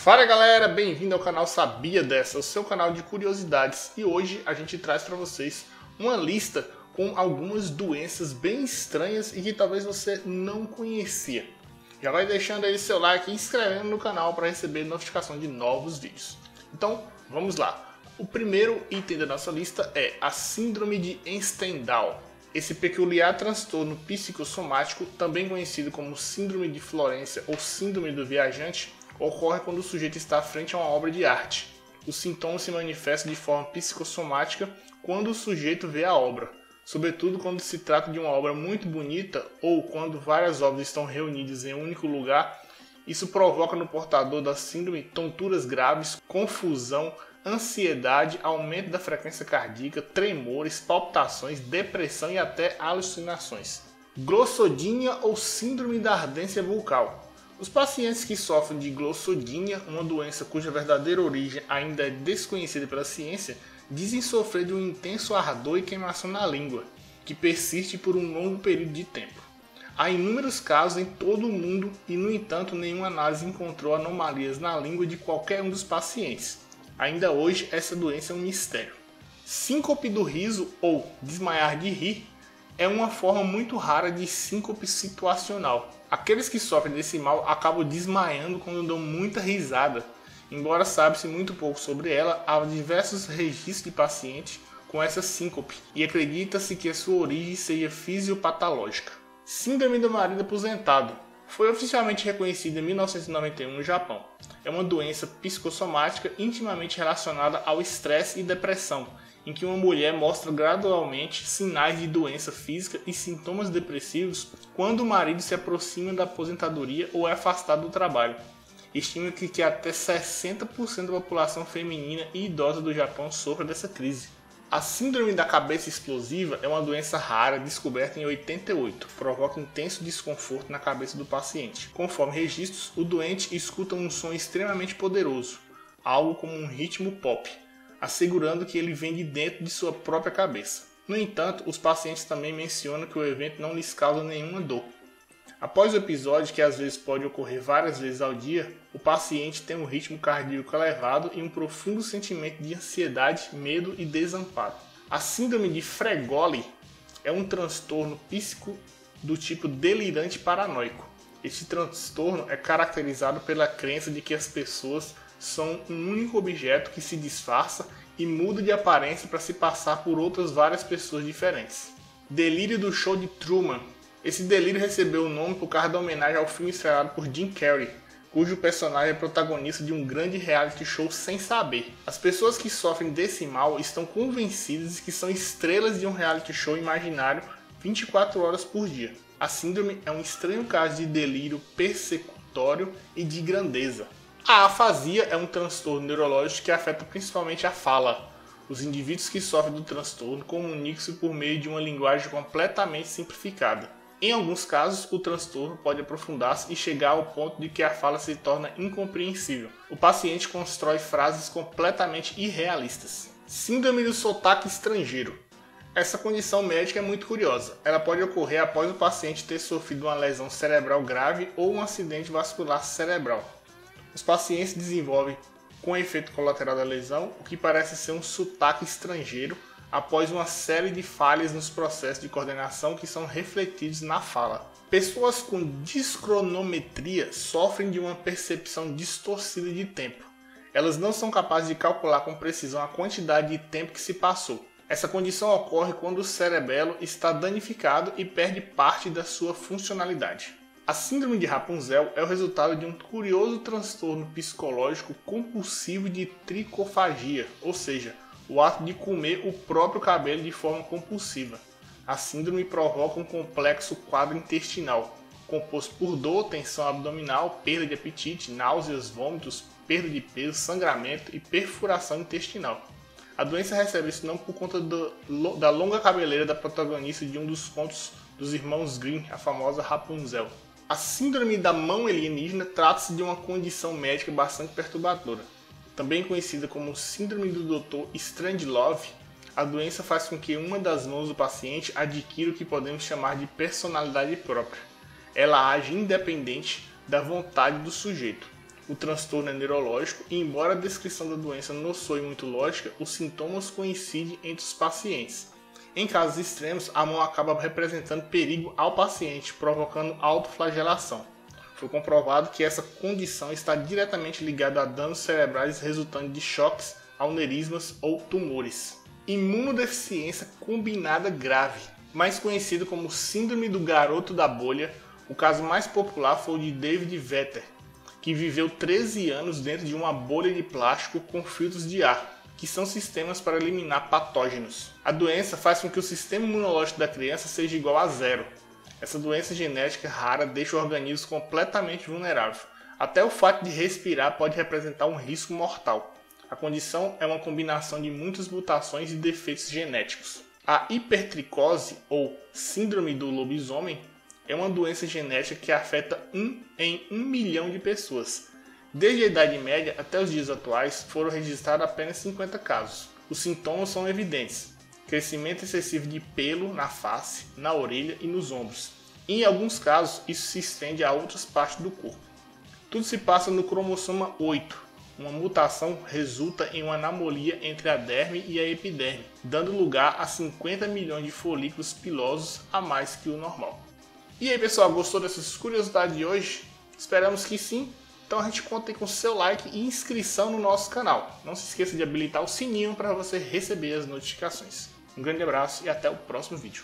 Fala galera, bem-vindo ao canal Sabia Dessa, o seu canal de curiosidades, e hoje a gente traz para vocês uma lista com algumas doenças bem estranhas e que talvez você não conhecia. Já vai deixando aí seu like e inscrevendo no canal para receber notificação de novos vídeos. Então, vamos lá. O primeiro item da nossa lista é a Síndrome de Stendhal. Esse peculiar transtorno psicossomático, também conhecido como Síndrome de Florença ou Síndrome do Viajante, ocorre quando o sujeito está frente a uma obra de arte. Os sintomas se manifestam de forma psicossomática quando o sujeito vê a obra, sobretudo quando se trata de uma obra muito bonita ou quando várias obras estão reunidas em um único lugar. Isso provoca no portador da síndrome tonturas graves, confusão, ansiedade, aumento da frequência cardíaca, tremores, palpitações, depressão e até alucinações. Glossodínia ou síndrome da ardência bucal. Os pacientes que sofrem de glossodínia, uma doença cuja verdadeira origem ainda é desconhecida pela ciência, dizem sofrer de um intenso ardor e queimação na língua, que persiste por um longo período de tempo. Há inúmeros casos em todo o mundo e, no entanto, nenhuma análise encontrou anomalias na língua de qualquer um dos pacientes. Ainda hoje, essa doença é um mistério. Síncope do riso ou desmaiar de rir é uma forma muito rara de síncope situacional. Aqueles que sofrem desse mal acabam desmaiando quando dão muita risada. Embora sabe-se muito pouco sobre ela, há diversos registros de pacientes com essa síncope e acredita-se que a sua origem seja fisiopatológica. Síndrome do marido aposentado. Foi oficialmente reconhecida em 1991 no Japão. É uma doença psicossomática intimamente relacionada ao estresse e depressão, em que uma mulher mostra gradualmente sinais de doença física e sintomas depressivos quando o marido se aproxima da aposentadoria ou é afastado do trabalho. Estima-se que até 60% da população feminina e idosa do Japão sofre dessa crise. A síndrome da cabeça explosiva é uma doença rara descoberta em 88, provoca intenso desconforto na cabeça do paciente. Conforme registros, o doente escuta um som extremamente poderoso, algo como um ritmo pop, assegurando que ele vem de dentro de sua própria cabeça. No entanto, os pacientes também mencionam que o evento não lhes causa nenhuma dor. Após o episódio, que às vezes pode ocorrer várias vezes ao dia, o paciente tem um ritmo cardíaco elevado e um profundo sentimento de ansiedade, medo e desamparo. A síndrome de Fregoli é um transtorno psíquico do tipo delirante paranoico. Este transtorno é caracterizado pela crença de que as pessoas são um único objeto que se disfarça e muda de aparência para se passar por outras várias pessoas diferentes. Delírio do show de Truman. Esse delírio recebeu o nome por causa da homenagem ao filme estrelado por Jim Carrey, cujo personagem é protagonista de um grande reality show sem saber. As pessoas que sofrem desse mal estão convencidas de que são estrelas de um reality show imaginário 24 horas por dia. A síndrome é um estranho caso de delírio persecutório e de grandeza. A afasia é um transtorno neurológico que afeta principalmente a fala. Os indivíduos que sofrem do transtorno comunicam-se por meio de uma linguagem completamente simplificada. Em alguns casos, o transtorno pode aprofundar-se e chegar ao ponto de que a fala se torna incompreensível. O paciente constrói frases completamente irrealistas. Síndrome do sotaque estrangeiro. Essa condição médica é muito curiosa. Ela pode ocorrer após o paciente ter sofrido uma lesão cerebral grave ou um acidente vascular cerebral. Os pacientes desenvolvem, com efeito colateral da lesão, o que parece ser um sotaque estrangeiro após uma série de falhas nos processos de coordenação que são refletidos na fala. Pessoas com discronometria sofrem de uma percepção distorcida de tempo. Elas não são capazes de calcular com precisão a quantidade de tempo que se passou. Essa condição ocorre quando o cerebelo está danificado e perde parte da sua funcionalidade. A síndrome de Rapunzel é o resultado de um curioso transtorno psicológico compulsivo de tricofagia, ou seja, o ato de comer o próprio cabelo de forma compulsiva. A síndrome provoca um complexo quadro intestinal, composto por dor, tensão abdominal, perda de apetite, náuseas, vômitos, perda de peso, sangramento e perfuração intestinal. A doença recebe esse nome por conta da longa cabeleira da protagonista de um dos contos dos irmãos Grimm, a famosa Rapunzel. A síndrome da mão alienígena trata-se de uma condição médica bastante perturbadora. Também conhecida como síndrome do Dr. Strangelove, a doença faz com que uma das mãos do paciente adquira o que podemos chamar de personalidade própria. Ela age independente da vontade do sujeito. o transtorno é neurológico e, embora a descrição da doença não soe muito lógica, os sintomas coincidem entre os pacientes. Em casos extremos, a mão acaba representando perigo ao paciente, provocando autoflagelação. Foi comprovado que essa condição está diretamente ligada a danos cerebrais resultantes de choques, aneurismas ou tumores. Imunodeficiência combinada grave, mais conhecido como síndrome do garoto da bolha. O caso mais popular foi o de David Vetter, que viveu 13 anos dentro de uma bolha de plástico com filtros de ar, que são sistemas para eliminar patógenos. A doença faz com que o sistema imunológico da criança seja igual a zero. Essa doença genética rara deixa o organismo completamente vulnerável. Até o fato de respirar pode representar um risco mortal. A condição é uma combinação de muitas mutações e defeitos genéticos. A hipertricose, ou síndrome do lobisomem, é uma doença genética que afeta 1 em 1 milhão de pessoas. Desde a Idade Média até os dias atuais, foram registrados apenas 50 casos. Os sintomas são evidentes: crescimento excessivo de pelo na face, na orelha e nos ombros. E, em alguns casos, isso se estende a outras partes do corpo. Tudo se passa no cromossoma 8. Uma mutação resulta em uma anomalia entre a derme e a epiderme, dando lugar a 50 milhões de folículos pilosos a mais que o normal. E aí, pessoal, gostou dessas curiosidades de hoje? Esperamos que sim. Então a gente conta com seu like e inscrição no nosso canal. Não se esqueça de habilitar o sininho para você receber as notificações. Um grande abraço e até o próximo vídeo.